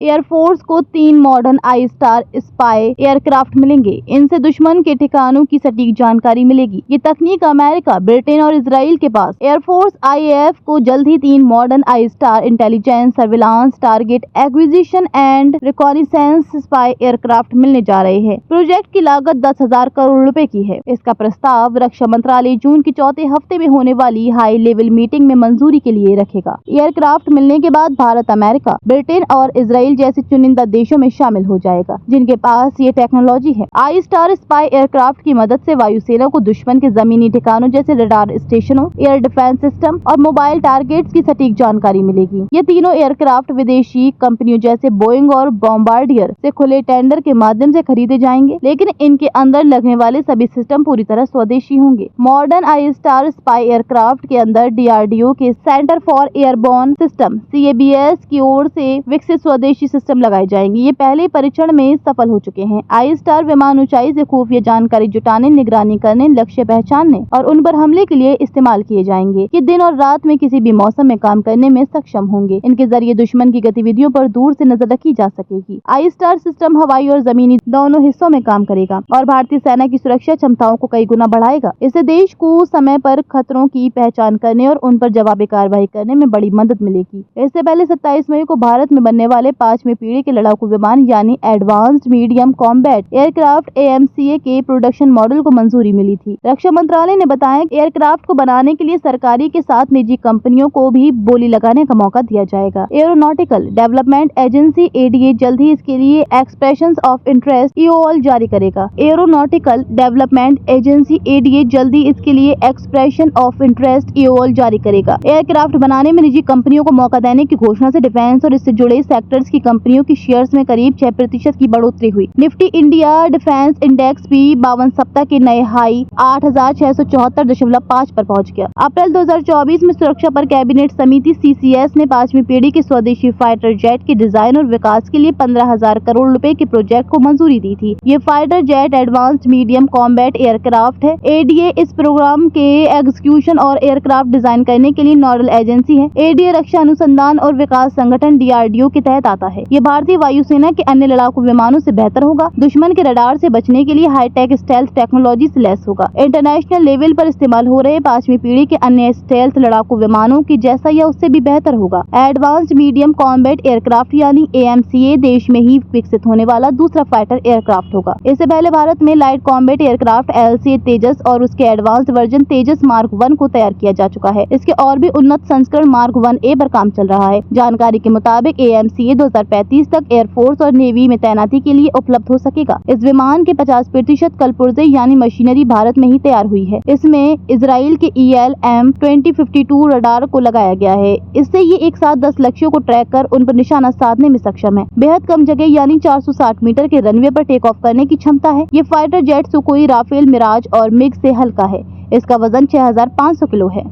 Air force को 3 modern आई star spy aircraft मिलेंगे। इनसे दुश्मन के ठिकानों की सटीक जानकारी मिलेगी। ये तकनीक अमेरिका, ब्रिटेन और इजराइल के पास। एयरफोर्स IAF को जल्द ही 3 modern I star intelligence, surveillance, target acquisition and reconnaissance spy aircraft मिलने जा रहे हैं। प्रोजेक्ट की लागत 10,000 करोड़ रुपए की है। इसका प्रस्ताव रक्षा मंत्रालय जून के चौथे हफ्ते में होने वाली हाई लेवल मीटिंग में मंजूरी के लिए रखेगा। एयरक्राफ्ट मिलने के बाद भारत, अमेरिका, ब्रिटेन और इजराइल जैसे चुनिंदा देशों में शामिल हो जाएगा जिनके पास ये टेक्नोलॉजी है। आई स्टार स्पाई एयरक्राफ्ट की मदद से वायुसेना को दुश्मन के जमीनी ठिकानों जैसे रडार स्टेशनों, एयर डिफेंस सिस्टम और मोबाइल टारगेट्स की सटीक जानकारी मिलेगी। ये तीनों एयरक्राफ्ट विदेशी कंपनियों जैसे बोइंग और बॉम्बार्डियर से खुले टेंडर के माध्यम से खरीदे जाएंगे, लेकिन इनके अंदर लगने वाले सभी सिस्टम पूरी तरह स्वदेशी होंगे। मॉडर्न आई स्टार स्पाई एयरक्राफ्ट के अंदर DRDO के centre for airborne system CABS की ओर से विकसित स्वदेशी सिस्टम लगाए जाएंगे। ये पहले परीक्षण में सफल हो चुके हैं। आई स्टार विमान ऊंचाई से खुफिया जानकारी जुटाने, निगरानी करने, लक्ष्य पहचानने और उन पर हमले के लिए इस्तेमाल किए जाएंगे। ये दिन और रात में किसी भी मौसम में काम करने में सक्षम होंगे। इनके जरिए दुश्मन की गतिविधियों पर दूर से नजर रखी जा सकेगी। आई स्टार सिस्टम हवाई और जमीनी दोनों हिस्सों में काम करेगा और भारतीय सेना की सुरक्षा क्षमताओं को कई गुना बढ़ाएगा। इससे देश को समय पर खतरों की पहचान करने और उन पर जवाबी कार्रवाई करने में बड़ी मदद मिलेगी। इससे पहले 27 मई को भारत में बनने वाले 5वीं पीढ़ी के लड़ाकू विमान यानी advanced medium combat aircraft AMCA के प्रोडक्शन मॉडल को मंजूरी मिली थी। रक्षा मंत्रालय ने बताया कि एयरक्राफ्ट को बनाने के लिए सरकारी के साथ निजी कंपनियों को भी बोली लगाने का मौका दिया जाएगा। एरोनॉटिकल डेवलपमेंट एजेंसी ADA जल्द ही इसके लिए एक्सप्रेशंस ऑफ इंटरेस्ट EOL जारी करेगा। एरोनॉटिकल डेवलपमेंट एजेंसी ADA जल्द ही इसके लिए एक्सप्रेशन ऑफ इंटरेस्ट EOL जारी करेगा। एयरक्राफ्ट बनाने में निजी कंपनियों को मौका देने की घोषणा से डिफेंस और इससे जुड़े सेक्टर्स की कंपनियों की शेयर्स में करीब 6% की बढ़ोतरी हुई। निफ्टी इंडिया डिफेंस इंडेक्स भी 52 सप्ताह के नए हाई 8,674.5 पर पहुंच गया। अप्रैल 2024 में सुरक्षा पर कैबिनेट समिति CCS ने 5वीं पीढ़ी के स्वदेशी फाइटर जेट के डिजाइन और विकास के लिए 15,000 करोड़ रुपए के प्रोजेक्ट को मंजूरी दी थी। ये fighter jet advanced medium combat aircraft है। ADA इस प्रोग्राम के एग्जीक्यूशन और एयरक्राफ्ट डिजाइन करने के लिए नोडल एजेंसी है। ADA रक्षा अनुसंधान और विकास संगठन DRDO के तहत आता है। ये भारतीय वायुसेना के अन्य लड़ाकू विमानों से बेहतर होगा। दुश्मन के रडार से बचने के लिए हाईटेक स्टेल्थ टेक्नोलॉजी से लैस होगा। इंटरनेशनल लेवल पर इस्तेमाल हो रहे 5वीं पीढ़ी के अन्य स्टेल्थ लड़ाकू विमानों की जैसा या उससे भी बेहतर होगा। एडवांस्ड मीडियम कॉम्बैट एयरक्राफ्ट यानी AMCA देश में ही विकसित होने वाला दूसरा फाइटर एयरक्राफ्ट होगा। इससे पहले भारत में लाइट कॉम्बैट एयरक्राफ्ट LCA तेजस और उसके एडवांस्ड वर्जन तेजस मार्क 1 को तैयार किया जा चुका है। इसके और भी उन्नत संस्करण मार्क 1A पर काम चल रहा है। जानकारी के मुताबिक AMCA 2035 तक एयरफोर्स और नेवी में तैनाती के लिए उपलब्ध हो सकेगा। इस विमान के 50% कलपुर्जे यानी मशीनरी भारत में ही तैयार हुई है। इसमें इजराइल के ELM-2052 रडार को लगाया गया है। इससे ये एक साथ 10 लक्ष्यों को ट्रैक कर उन पर निशाना साधने में सक्षम है। बेहद कम जगह यानी 460 मीटर के रनवे पर टेक ऑफ करने की क्षमता है। ये fighter jet Sukhoi, Rafale, Mirage और मिग से हल्का है। इसका वजन 6,500 किलो है।